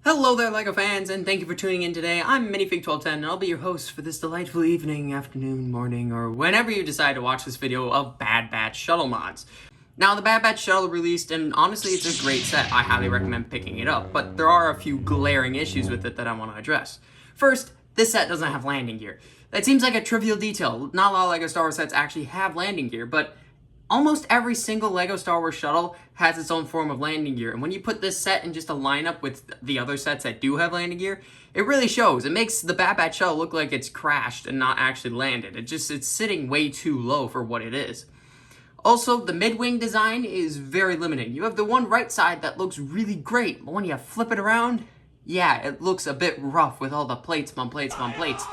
Hello there, LEGO fans, and thank you for tuning in today. I'm Minifig1210, and I'll be your host for this delightful evening, afternoon, morning, or whenever you decide to watch this video of Bad Batch Shuttle mods. Now, the Bad Batch Shuttle released, and honestly, it's a great set. I highly recommend picking it up, but there are a few glaring issues with it that I want to address. First, this set doesn't have landing gear. That seems like a trivial detail. Not a lot of LEGO Star Wars sets actually have landing gear, but almost every single LEGO Star Wars shuttle has its own form of landing gear, and when you put this set in just a lineup with the other sets that do have landing gear, it really shows. It makes the Bad Batch Shuttle look like it's crashed and not actually landed. It's sitting way too low for what it is. Also, the mid-wing design is very limiting. You have the one right side that looks really great, but when you flip it around, yeah, it looks a bit rough with all the plates on plates on plates.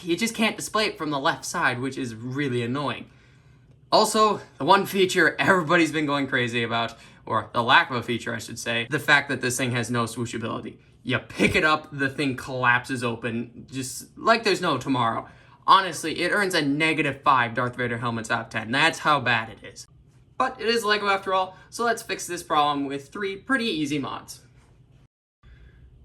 You just can't display it from the left side, which is really annoying. Also, the one feature everybody's been going crazy about, or the lack of a feature I should say, the fact that this thing has no swooshability. You pick it up, the thing collapses open, just like there's no tomorrow. Honestly, it earns a -5 Darth Vader helmets out of 10. That's how bad it is. But it is LEGO after all, so let's fix this problem with 3 pretty easy mods.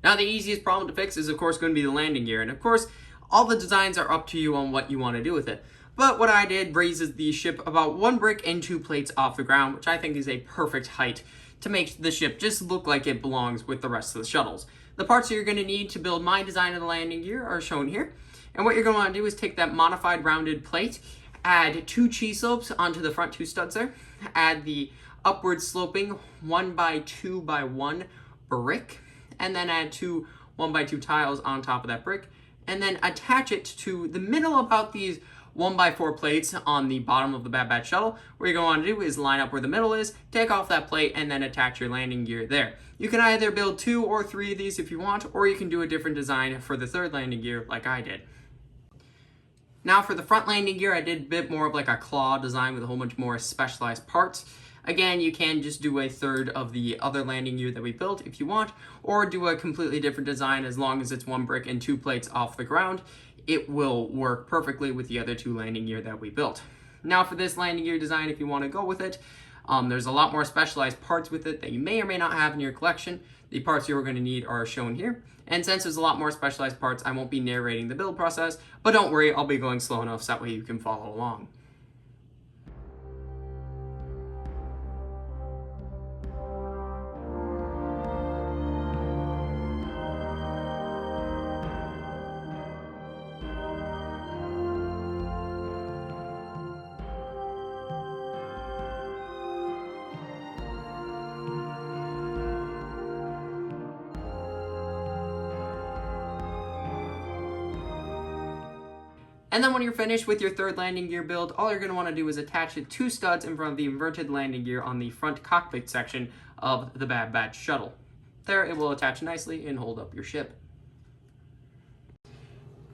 Now, the easiest problem to fix is of course going to be the landing gear, and of course, all the designs are up to you on what you want to do with it. But what I did raises the ship about 1 brick and 2 plates off the ground, which I think is a perfect height to make the ship just look like it belongs with the rest of the shuttles. The parts you're going to need to build my design of the landing gear are shown here. And what you're going to want to do is take that modified rounded plate, add 2 cheese slopes onto the front 2 studs there, add the upward sloping 1x2x1 brick, and then add 2 1x2 tiles on top of that brick, and then attach it to the middle about these 1x4 plates on the bottom of the Bad Batch Shuttle. What you're going to want to do is line up where the middle is, take off that plate, and then attach your landing gear there. You can either build 2 or 3 of these if you want, or you can do a different design for the third landing gear like I did. Now for the front landing gear, I did a bit more of like a claw design with a whole bunch more specialized parts. Again, you can just do a third of the other landing gear that we built if you want, or do a completely different design as long as it's 1 brick and 2 plates off the ground. It will work perfectly with the other 2 landing gear that we built. Now for this landing gear design, if you want to go with it, there's a lot more specialized parts with it that you may or may not have in your collection. The parts you're going to need are shown here. And since there's a lot more specialized parts, I won't be narrating the build process, but don't worry, I'll be going slow enough so that way you can follow along. And then when you're finished with your third landing gear build, all you're going to want to do is attach the 2 studs in front of the inverted landing gear on the front cockpit section of the Bad Batch Shuttle. There, it will attach nicely and hold up your ship.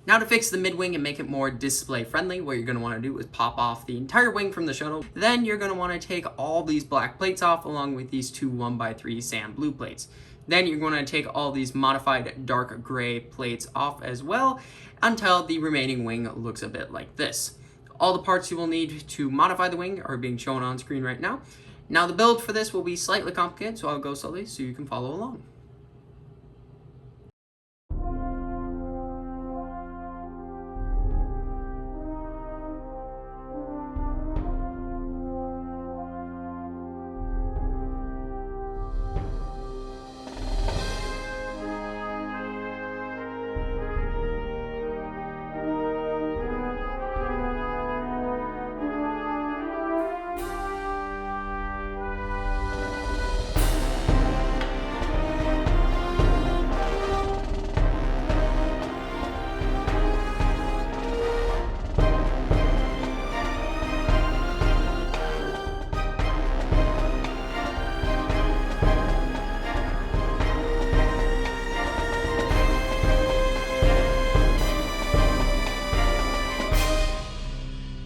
Now to fix the mid-wing and make it more display friendly, what you're going to want to do is pop off the entire wing from the shuttle. Then you're going to want to take all these black plates off along with these 2 1x3 sand blue plates. Then you're going to take all these modified dark gray plates off as well until the remaining wing looks a bit like this. All the parts you will need to modify the wing are being shown on screen right now. Now the build for this will be slightly complicated, so I'll go slowly so you can follow along.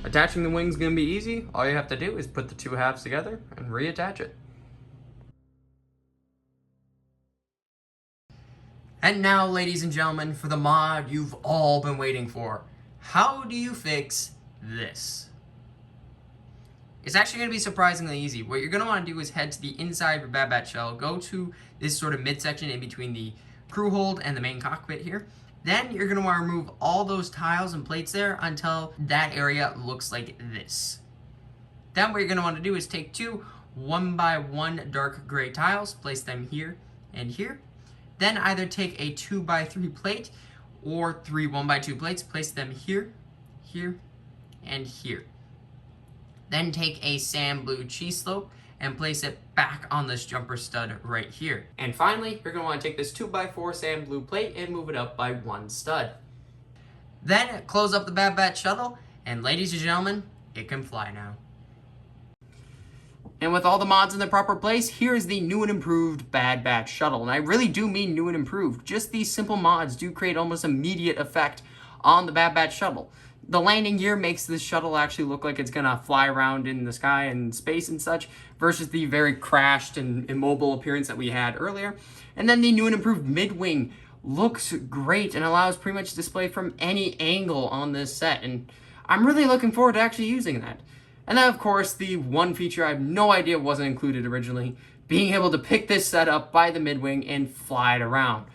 Attaching the wing's going to be easy. All you have to do is put the 2 halves together and reattach it. And now, ladies and gentlemen, for the mod you've all been waiting for. How do you fix this? It's actually going to be surprisingly easy. What you're going to want to do is head to the inside of your Bad Batch shuttle, go to this sort of midsection in between the crew hold and the main cockpit here. Then you're going to want to remove all those tiles and plates there until that area looks like this. Then what you're going to want to do is take two 1x1 dark gray tiles, place them here and here. Then either take a 2x3 plate or three 1x2 plates, place them here, here, and here. Then take a sand blue cheese slope and place it back on this jumper stud right here. And finally, you're going to want to take this 2x4 sand blue plate and move it up by one stud. Then close up the Bad Batch shuttle, and ladies and gentlemen, it can fly now. And with all the mods in the proper place, here's the new and improved Bad Batch shuttle. And I really do mean new and improved. Just these simple mods do create almost immediate effect on the Bad Batch shuttle. The landing gear makes this shuttle actually look like it's gonna fly around in the sky and space and such, versus the very crashed and immobile appearance that we had earlier. And then the new and improved mid-wing looks great and allows pretty much display from any angle on this set. And I'm really looking forward to actually using that. And then, of course, the one feature I have no idea wasn't included originally, being able to pick this set up by the mid-wing and fly it around.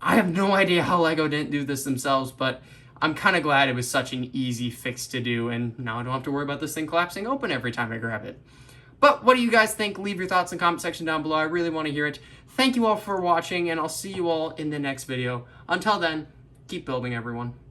I have no idea how LEGO didn't do this themselves, but I'm kind of glad it was such an easy fix to do, and now I don't have to worry about this thing collapsing open every time I grab it. But what do you guys think? Leave your thoughts in the comment section down below. I really want to hear it. Thank you all for watching, and I'll see you all in the next video. Until then, keep building, everyone.